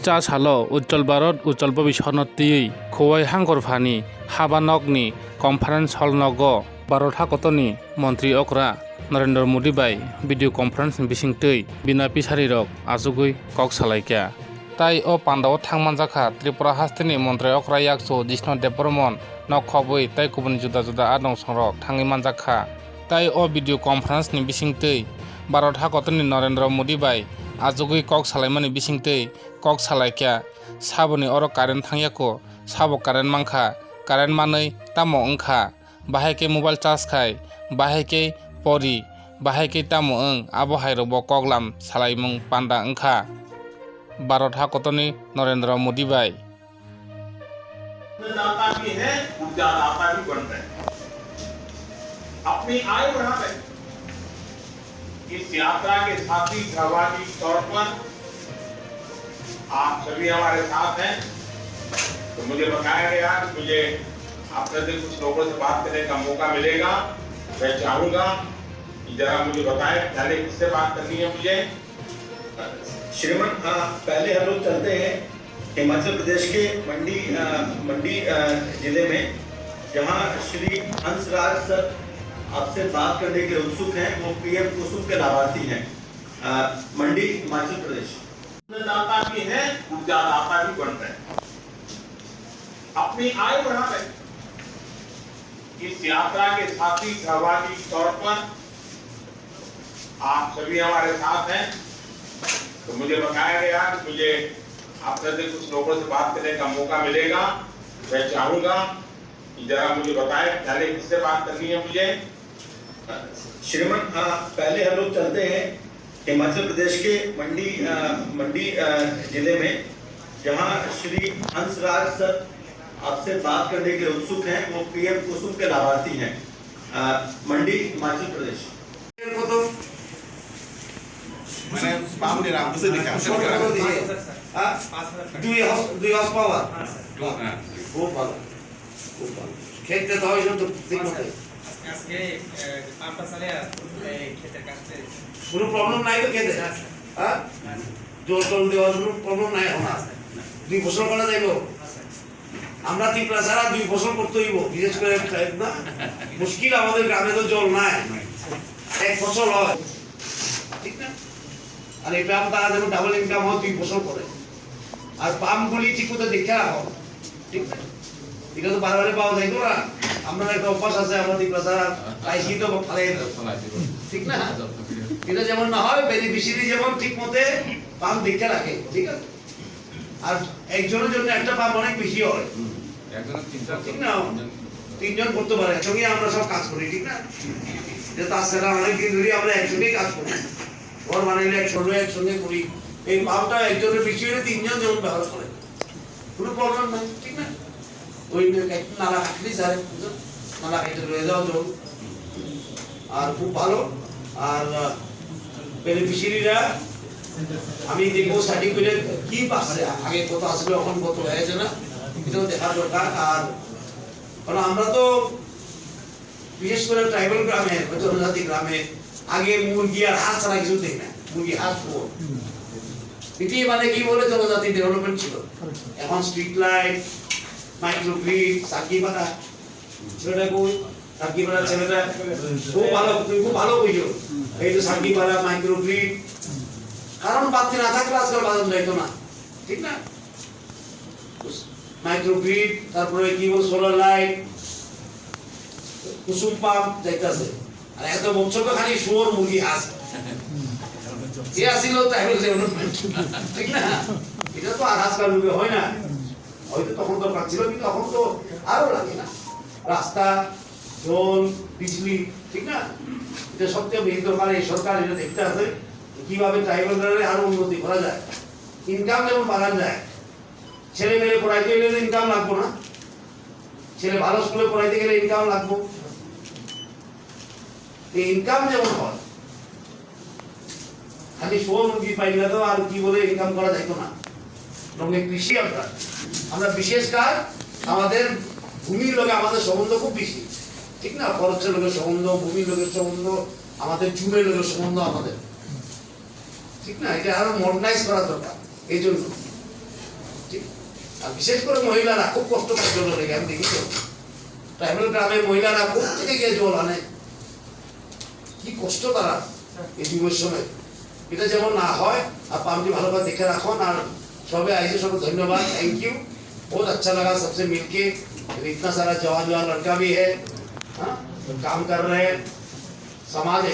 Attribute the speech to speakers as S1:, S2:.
S1: चा सालो उज्जवल भारत उज्जवल भविष्य खुवाई हांगर फानी हाबा नगनी कन्फारेंस हल नग भारत हाकतनी मंत्री अकरा Narendra Modi by video conference बिसिंगतै बिना पिसारि रक आजुगै कक सालायका ताई ओ पांडाव थांमानजाखा त्रिपुरा हास्तिनि मंत्री अकरा याकसो जिष्णु देवबर्मन न खबै ताई गुबुन जुदा जुदा आदं संरक थाङै मानजाखा ताई ओ भिडियो कन्फारेंस नि बिसिंगतै भारत हाकतनि नरेंद्र मोदी बाई आजुगै कक सालायमानि बिसिंगतै कक सालायका साबोनि अर कारेन्ट थांयाको साबो कारेन्ट मांखा कारेन्ट मानै तामो अंखा बाहायके मोबाइल चार्ज खाय बाहायके परी बाहायके तामो आबो हायरबो कगलाम सालायमुं पांडा अंखा भारत हाकतनि नरेंद्र मोदी बाई
S2: दाता भी है ऊर्जा दाता भी बन रहे अपनी आय बढ़ा रहे इस यात्रा के साथी सहभागी तौर पर आप सभी हमारे साथ हैं तो मुझे बताया गया कि मुझे आपसे कुछ लोगों से बात करने का मौका मिलेगा। मैं चाहूंगा कि जरा मुझे बताएं पहले किससे बात करनी है मुझे।
S3: श्रीमान पहले हम लोग चलते हैं हिमाचल प्रदेश के मंडी जिले में जहां श्री हंसराज सर आपसे बात करने के लिए उत्सुक हैं। वो पीएम कुसुम के लाभार्थी हैं मंडी हिमाचल प्रदेश।
S2: दाता भी है ऊर्जा दाता भी बन रहे अपनी आय बढ़ा रहे इस यात्रा के साथी सहभागी तौर पर आप सभी हमारे साथ हैं तो मुझे बताया गया कि मुझे आपसे कुछ लोगों से बात करने का मौका मिलेगा। मैं चाहूंगा कि जरा मुझे बताएं पहले किससे बात करनी है मुझे।
S3: श्रीमान पहले हम लोग चलते हैं हिमाचल प्रदेश के मंडी जिले में जहां श्री हंसराज सर आपसे बात करने के लिए उत्सुक हैं। वो पीएम कुसुम के लाभार्थी हैं मंडी हिमाचल प्रदेश। কোনো প্রবলেম নাই তো খেতে জল টল দেওয়ার কোনো প্রবলেম নাই আমার 2 বছর করা যাইব আমরা ত্রিপুরা ছাড়া 2 বছর করতে হইব বিশেষ করে না মুশকিল আমাদের গ্রামে তো জল নাই 1 বছর হয় ঠিক না আর এই পাম্প তারা যেন ডাবল ইনকাম হয় 2 বছর করে আর পাম্পগুলি ঠিক মতো দেখে রাখো ঠিক না এটা তো বারবারে পাওয়া যায় না আমরা একটা অভ্যাস আছে আমরা ত্রিপুরা ছাড়া পাইছি তো ফালাই ঠিক না এটা যেমন না হয় বেনিফিশিয়ারি যেমন ঠিক মতে পাম্প দেখে রাখে ঠিক আছে আর একজনের জন্য একটা পাম্প অনেক বেশি হয় ঠিক না 3 জন করতে পারে একসঙ্গে আমরা সব কাজ করি ঠিক না যে তাছাড়া অনেক দিন ধরে আমরা একসঙ্গে কাজ করি ঘর বানাইলে একসঙ্গে করি এই পাম্পটা একজনের বেশি হলে 3 জন যেমন ব্যবহার করে কোনো প্রবলেম নাই ঠিক না ওই নালা কাটলি স্যার নালা কেটে রয়ে যাও জল আর খুব ভালো আর বেনিফিশিয়ারিরা আমি দেখবো সার্টিফিকেট কি পাচ্ছে আগে কত আসবে এখন কত হয়েছে না এটাও দেখার দরকার। আর কারণ আমরা তো বিশেষ করে ট্রাইবাল গ্রামে জনজাতি গ্রামে আগে মুরগি আর হাঁস ছাড়া কিছু দেখি না মুরগি হাঁস এটি মানে কি বলে জনজাতি ডেভেলপমেন্ট ছিল। এখন স্ট্রিট লাইট মাইক্রোগ্রিড সাকিবাটা ছেলেটা কই সাকিবাটা ছেলেটা খুব ভালো বুঝলো এই তো সাকিবাটা মাইক্রোগ্রিড কারণ বাতি না থাকলে আজকাল বাজার যাইতো না ঠিক না মাইক্রোগ্রিড তারপরে কি বল সোলার লাইট কুসুম পাম্প যাইতাছে আর এত বছর খালি শুয়োর মুরগি হাঁস এ আসিল ট্রাইবাল ডেভেলপমেন্ট ঠিক না এটা তো আর আজকাল রূপে হয় না হয়তো তখন তো পাচ্ছিল কিন্তু এখন তো আরো লাগে না রাস্তা জল বিজলি ঠিক না এটা সবচেয়ে বেশি দরকার এই সরকার এটা দেখতে আছে কিভাবে ট্রাইবালদের আরো উন্নতি করা যায় ইনকাম যেমন বাড়ানো যায় ছেলে মেয়ে পড়াইতে গেলে ইনকাম লাগবো না ছেলে ভালো স্কুলে পড়াইতে গেলে ইনকাম লাগবো এই ইনকাম যেমন হয় খালি শোর মুরগি পাইলে তো আর কি বলে ইনকাম করা যাইতো না রঙে কৃষি আমরা বিশেষ কাজ আমাদের ভূমির লোকে আমাদের সম্বন্ধ খুব বেশি ঠিক না খরচের লোকের সম্বন্ধ ভূমির লোকের সম্বন্ধ আমাদের চুলের লোকের সম্বন্ধ আমাদের ঠিক না এটা আরো মডার্নাইজ করা দরকার এই জন্য ঠিক আর বিশেষ করে মহিলারা খুব কষ্ট পায় জল লেগে আমি দেখেছি ট্রাইবেল গ্রামে মহিলারা কোথা থেকে গিয়ে জল আনে কি কষ্ট তারা এই যুগের সময় এটা যেমন না হয় আর পাম্পটি ভালোভাবে দেখে রাখুন আর সবে आइए सबको धन्यवाद थैंक यू बहुत अच्छा लगा सबसे मिलके इतना सारा जवान लड़का भी है हाँ काम कर रहे हैं समाज